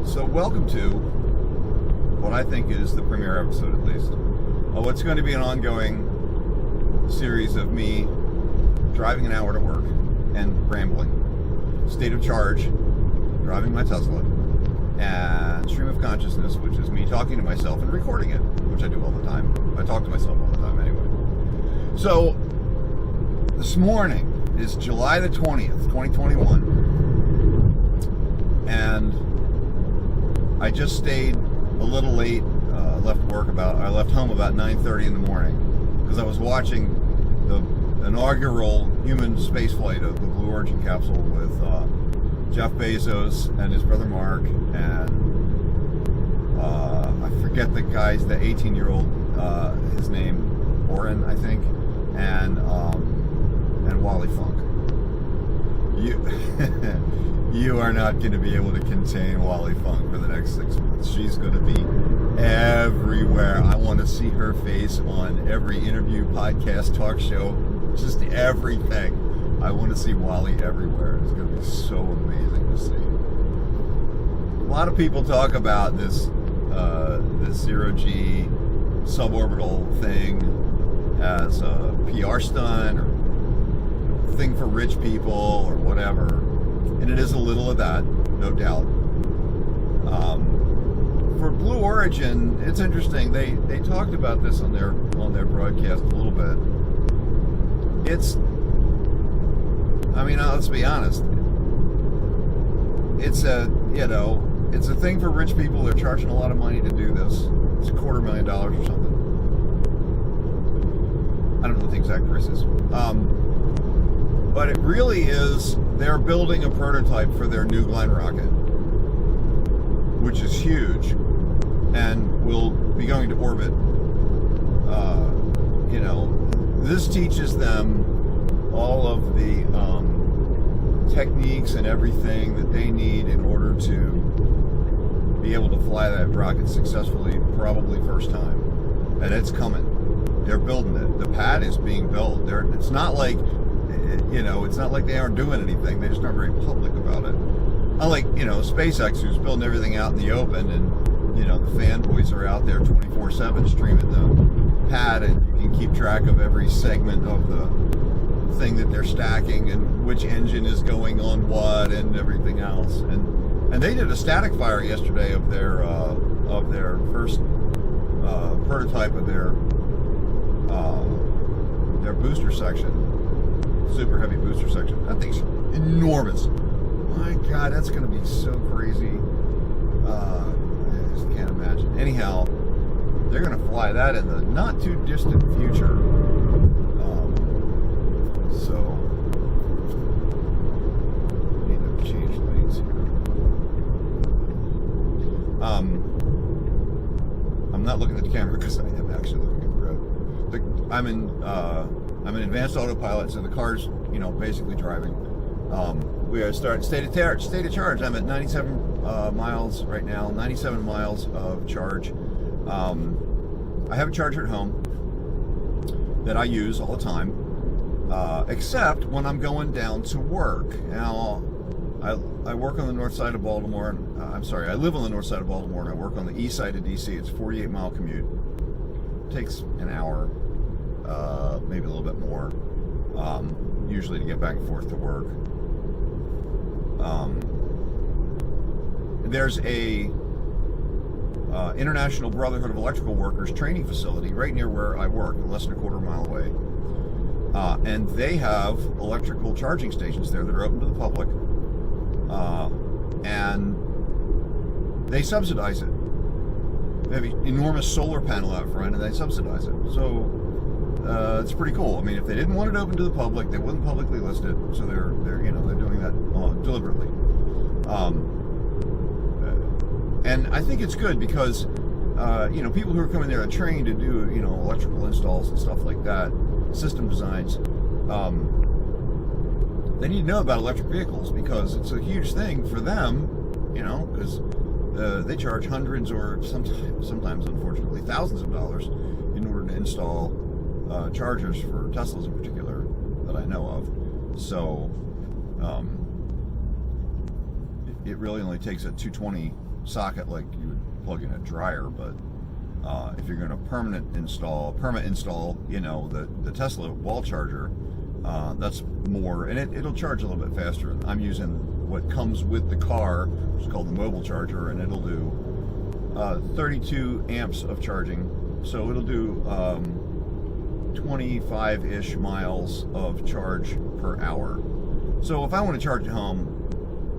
So welcome to what I think is the premiere episode, at least, of what's going to be an ongoing series of me driving an hour to work and rambling. State of charge, driving my Tesla, and stream of consciousness, which is me talking to myself and recording it, which I do all the time. I talk to myself all the time anyway. So this morning is July the 20th, 2021, and I just stayed a little late. I left home about 9:30 in the morning because I was watching the inaugural human spaceflight of the Blue Origin capsule with Jeff Bezos and his brother Mark, and I forget the guy's, the 18-year-old, his name, Oren, I think, and Wally Funk. You are not going to be able to contain Wally Funk for the next 6 months. She's going to be everywhere. I want to see her face on every interview, podcast, talk show, just everything. I want to see Wally everywhere. It's going to be so amazing to see. A lot of people talk about this zero-G suborbital thing as a PR stunt or thing for rich people or whatever. And it is a little of that, no doubt. For Blue Origin, it's interesting. They talked about this on their broadcast a little bit. Let's be honest. It's a thing for rich people. They're charging a lot of money to do this. It's $250,000 or something. I don't know what the exact price is. But it really is, they're building a prototype for their New Glenn rocket, which is huge, and will be going to orbit. This teaches them all of the techniques and everything that they need in order to be able to fly that rocket successfully, probably first time. And it's coming. They're building it. The pad is being built. It's not like they aren't doing anything. They just aren't very public about it. Unlike, SpaceX, who's building everything out in the open, and, the fanboys are out there 24/7 streaming the pad, and you can keep track of every segment of the thing that they're stacking and which engine is going on what and everything else. And they did a static fire yesterday of their first prototype of their booster section. Super heavy booster section. That thing's enormous. My God, that's going to be so crazy. I just can't imagine. Anyhow, they're going to fly that in the not too distant future. So, I need to change lanes here. I'm not looking at the camera because I am actually looking at the road. I'm in advanced autopilot, so the car's, basically driving. We are state of charge. I'm at 97 miles right now, 97 miles of charge. I have a charger at home that I use all the time, except when I'm going down to work. Now, I work on the north side of Baltimore. I live on the north side of Baltimore, and I work on the east side of DC. It's a 48-mile commute. It takes an hour. Maybe a little bit more, usually to get back and forth to work. There's a International Brotherhood of Electrical Workers training facility right near where I work, less than a quarter mile away. And they have electrical charging stations there that are open to the public. And they subsidize it. They have an enormous solar panel out front, and they subsidize it. So it's pretty cool. I mean, if they didn't want it open to the public, they wouldn't publicly list it. So they're doing that deliberately. And I think it's good because people who are coming there to train to do electrical installs and stuff like that, system designs, they need to know about electric vehicles because it's a huge thing for them. Because they charge hundreds or sometimes unfortunately thousands of dollars in order to install chargers for Teslas in particular that I know of. So it really only takes a 220 socket like you would plug in a dryer, but if you're going to permanent install, you know, the Tesla wall charger, that's more, and it'll charge a little bit faster. I'm using what comes with the car, which is called the mobile charger, and it'll do 32 amps of charging. So it'll do 25-ish miles of charge per hour. So if I want to charge at home,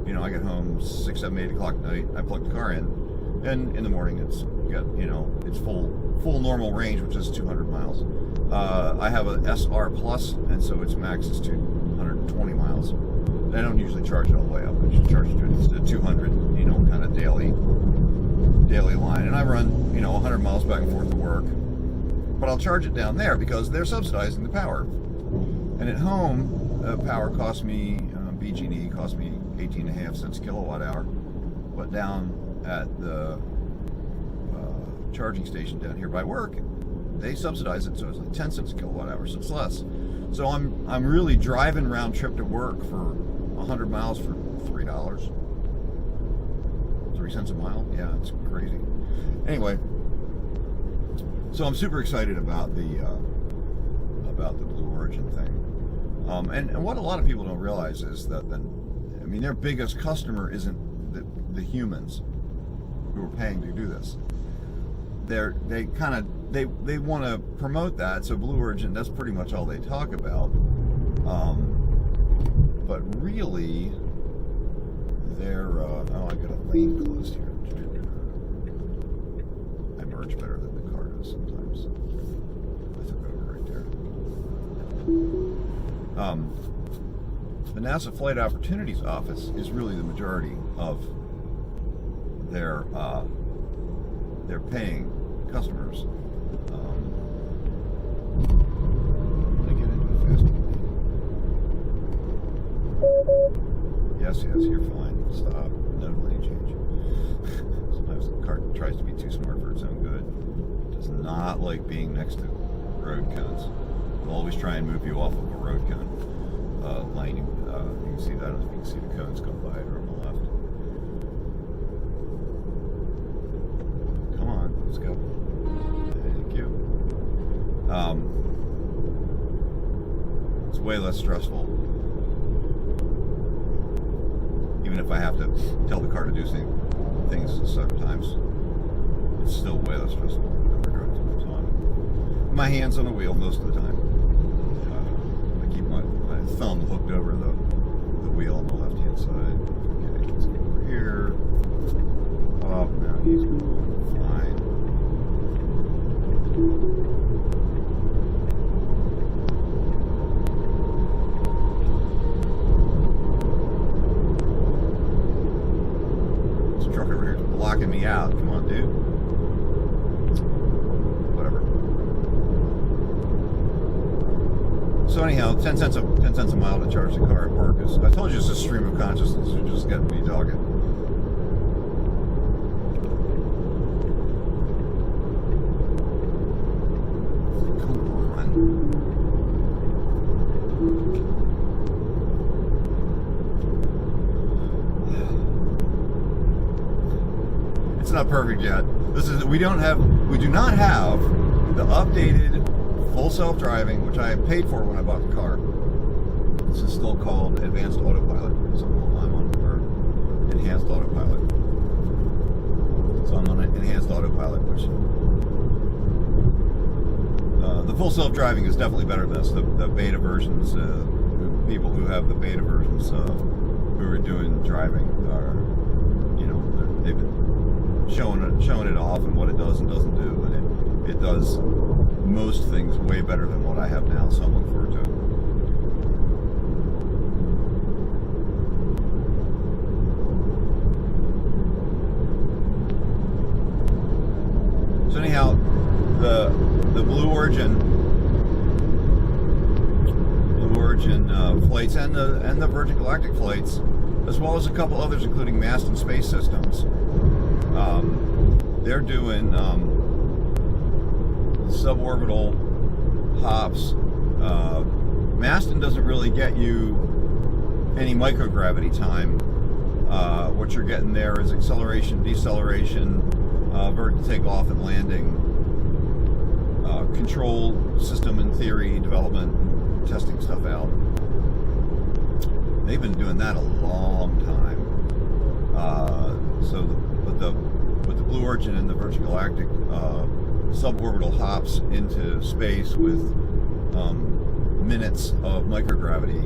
you know, I get home 6, 7, 8 o'clock at night, I plug the car in, and in the morning it's got, you know, it's full normal range, which is 200 miles. I have a SR Plus, and so its max is 220 miles. And I don't usually charge it all the way up. I just charge it to 200, you know, kind of daily line. And I run, you know, 100 miles back and forth to work. But I'll charge it down there because they're subsidizing the power. And at home, power costs me, BG&E costs me 18.5 cents a kilowatt hour. But down at the charging station down here by work, they subsidize it, so it's like 10 cents a kilowatt hour, so it's less. So I'm really driving round trip to work for 100 miles for $3. 3 cents a mile? Yeah, it's crazy. Anyway, so I'm super excited about the Blue Origin thing. And what a lot of people don't realize is that their biggest customer isn't the humans who are paying to do this. They want to promote that, so Blue Origin, that's pretty much all they talk about. But really, they're oh, I got a lane closed here. I merge better than the car does sometimes. I took over right there. The NASA Flight Opportunities Office is really the majority of their paying customers. Let me get into it fast. Yes, you're fine. Stop. No lane change. Sometimes the car tries to be too smart for its own good. It does not like being next to road cones. It'll always try and move you off of a road cone lane. You can see that. You can see the cones go by it or on the left. Come on, let's go. Thank you. It's way less stressful. Even if I have to tell the car to do things certain times, it's still way less stressful than other driving times on. My hands on the wheel most of the time. I keep my thumb hooked over the wheel on the left-hand side. Okay, let's get over here. Oh, now he's going fine. This truck over here is blocking me out. Come on, dude. Whatever. So anyhow, 10 cents a mile to charge the car at work is, I told you, it's a stream of consciousness. You just got me talking. It's not perfect yet. We do not have the updated full self-driving, which I paid for when I bought the car. This is still called advanced autopilot. So I'm on enhanced autopilot. So I'm on enhanced autopilot, which the full self-driving is definitely better than this. The beta versions, people who have the beta versions who are doing driving are, you know, they've been showing it off and what it does and doesn't do, and it does most things way better than what I have now, so I'm looking forward to it. So anyhow, the Blue Origin flights and the Virgin Galactic flights, as well as a couple others, including Mast and Space Systems, they're doing suborbital hops. Maston doesn't really get you any microgravity time What you're getting there is acceleration, deceleration, vertical takeoff and landing, control system and theory development, and testing stuff out. They've been doing that a long time. With the Blue Origin and the Virgin Galactic suborbital hops into space with minutes of microgravity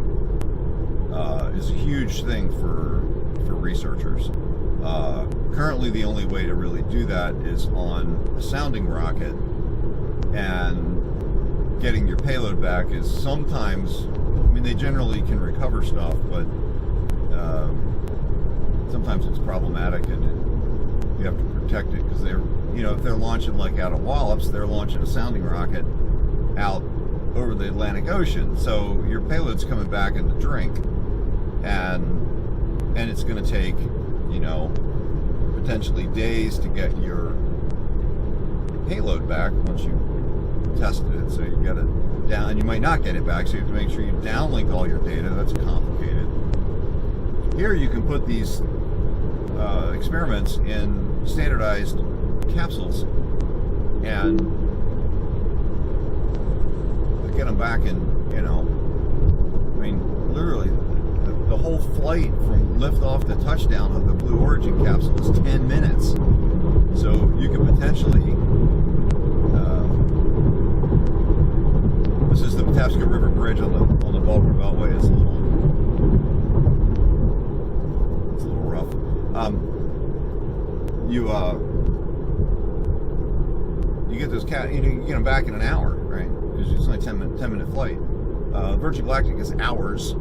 is a huge thing for researchers. Currently, the only way to really do that is on a sounding rocket, and getting your payload back is sometimes, I mean, they generally can recover stuff, but sometimes it's problematic, and you have to protect it because they're, if they're launching like out of Wallops, they're launching a sounding rocket out over the Atlantic Ocean, so your payload's coming back in the drink, and it's going to take, potentially days to get your payload back once you tested it. So you got it down, and you might not get it back, so you have to make sure you downlink all your data. That's complicated. Here you can put these experiments in standardized capsules and get them back in, literally the whole flight from liftoff to touchdown of the Blue Origin capsule is 10 minutes. So you could potentially, this is the Patapsco River Bridge on the Baltimore Beltway. It's a little rough. You get those you get them back in an hour, right? Because it's only a 10-minute flight. Virgin Galactic is hours,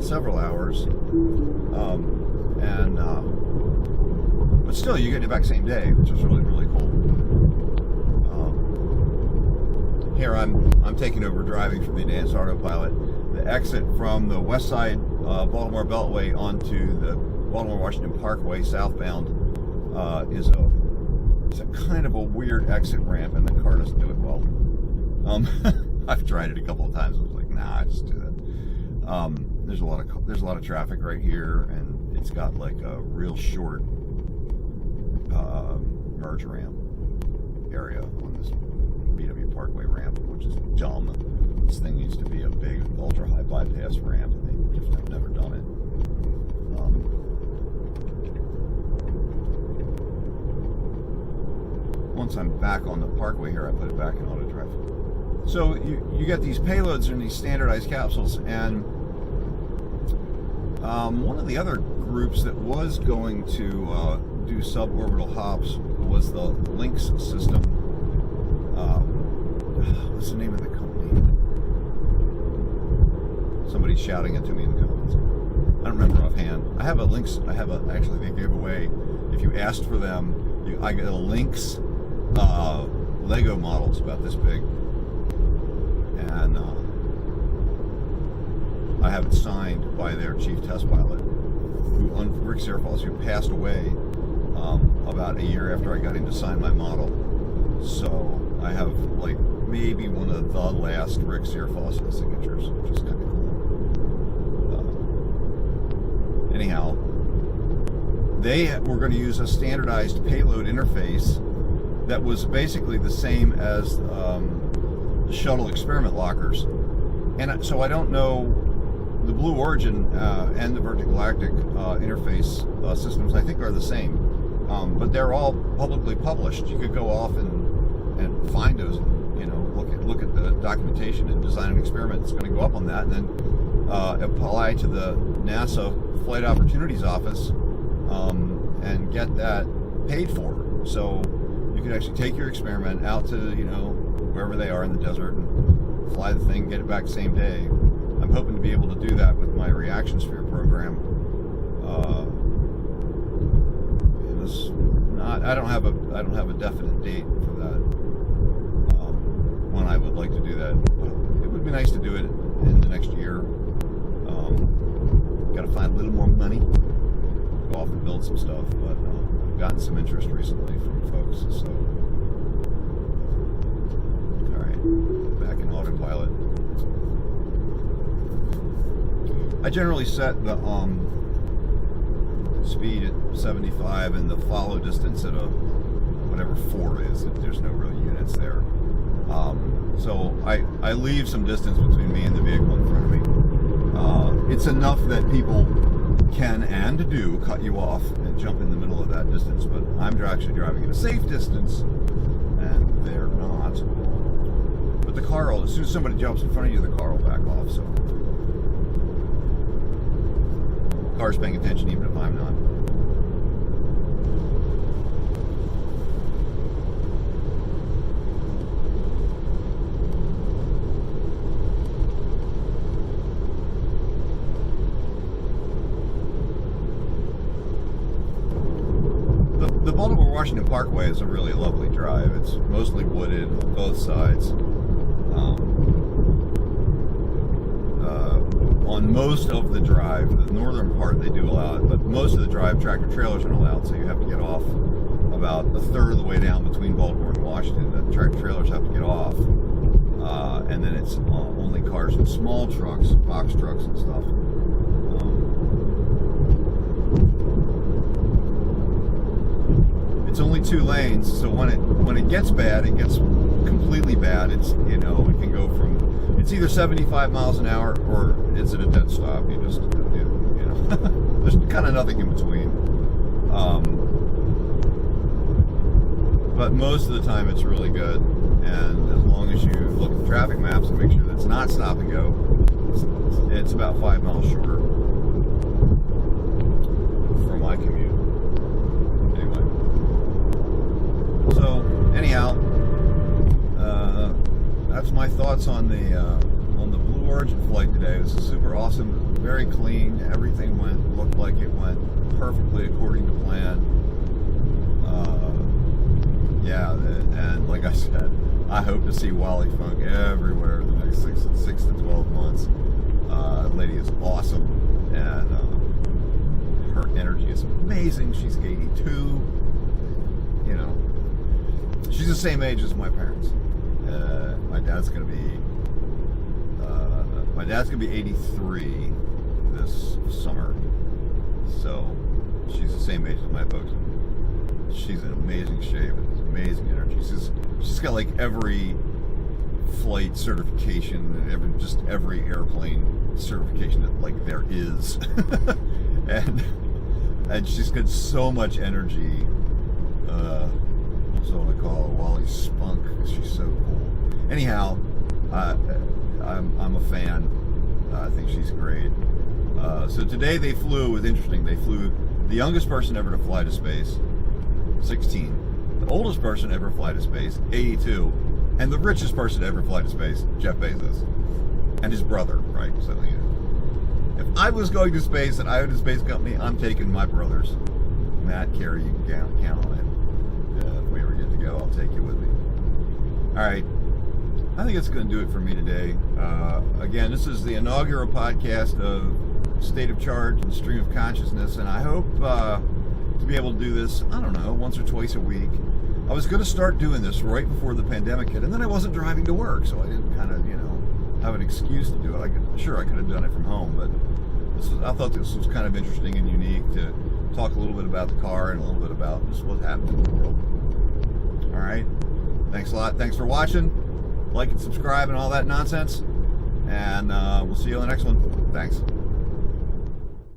several hours, but still you get it back same day, which is really, really cool. Here I'm taking over driving from the advanced autopilot. The exit from the west side Baltimore Beltway onto the Baltimore-Washington Parkway southbound is a kind of a weird exit ramp, and the car doesn't do it well. I've tried it a couple of times. I was like, nah, I just do that. There's a lot of traffic right here, and it's got like a real short merge ramp area on this BW Parkway ramp, which is dumb. This thing used to be a big ultra high bypass ramp, and they just have never done it. Once I'm back on the Parkway here, I put it back in auto drive. So you get these payloads in these standardized capsules, and one of the other groups that was going to do suborbital hops was the Lynx system. What's the name of the company? Somebody's shouting it to me in the comments. I don't remember offhand. I have a Lynx. Actually, they gave away, if you asked for them, I get a Lynx Lego models about this big, and I have it signed by their chief test pilot, Rick Serfos, who passed away about a year after I got him to sign my model. So I have like maybe one of the last Rick Serfos signatures, which is kind of cool. Anyhow, they were going to use a standardized payload interface that was basically the same as the shuttle experiment lockers. And so I don't know, the Blue Origin and the Virgin Galactic interface systems, I think, are the same. But they're all publicly published. You could go off and find those, look at the documentation and design an experiment that's going to go up on that, and then apply to the NASA Flight Opportunities Office and get that paid for. So you could actually take your experiment out to, wherever they are in the desert and fly the thing, get it back the same day. I'm hoping to be able to do that with my reaction sphere program. I don't have a definite date for that. When I would like to do that, it would be nice to do it in the next year. Got to find a little more money, go off and build some stuff, but I've gotten some interest recently from folks. So, all right, back in autopilot. I generally set the speed at 75 and the follow distance at a whatever 4 is. There's no real units there. So I leave some distance between me and the vehicle in front of me. It's enough that people can and do cut you off and jump in the middle of that distance, but I'm actually driving at a safe distance, and they're not. But the car will, as soon as somebody jumps in front of you, the car will back off. So the car's paying attention even if I'm not. The Baltimore-Washington Parkway is a really lovely drive. It's mostly wooded on both sides. On most of the drive, the northern part they do allow it, but most of the drive tractor trailers aren't allowed, so you have to get off about a third of the way down between Baltimore and Washington. The tractor trailers have to get off, and then it's only cars and small trucks, box trucks and stuff. It's only 2 lanes, so when it gets bad, it gets completely bad. It's, you know, it can go from, it's either 75 miles an hour or it's at a dead stop. You just, you know, there's kind of nothing in between. But most of the time it's really good, and as long as you look at the traffic maps and make sure that it's not stop and go, it's about 5 miles shorter for my commute. So anyhow, that's my thoughts on the Blue Origin flight today. It was super awesome, very clean. Everything looked like it went perfectly according to plan. Yeah, and like I said, I hope to see Wally Funk everywhere in the next 6 to 12 months. That lady is awesome, and her energy is amazing. She's 82. You know. She's the same age as my parents. My dad's gonna be 83 this summer, so she's the same age as my folks. She's in amazing shape and has amazing energy. She's got like every flight certification and every airplane certification that like there is, and she's got so much energy. So I call her Wally Spunk because she's so cool. Anyhow, I'm a fan. I think she's great. So today they flew. It was interesting. They flew the youngest person ever to fly to space, 16. The oldest person ever to fly to space, 82. And the richest person to ever fly to space, Jeff Bezos, and his brother. Right. So you know, if I was going to space and I owned a space company, I'm taking my brothers, Matt, Carey. You can count on him. If we ever get to go, I'll take you with me. All right. I think it's going to do it for me today. Again, this is the inaugural podcast of State of Charge and Stream of Consciousness, and I hope to be able to do this, I don't know, once or twice a week. I was going to start doing this right before the pandemic hit, and then I wasn't driving to work, so I didn't kind of, you know, have an excuse to do it. I could have done it from home, but I thought this was kind of interesting and unique to talk a little bit about the car and a little bit about just what's happening in the world. All right. Thanks a lot. Thanks for watching. Like and subscribe and all that nonsense. And we'll see you on the next one. Thanks.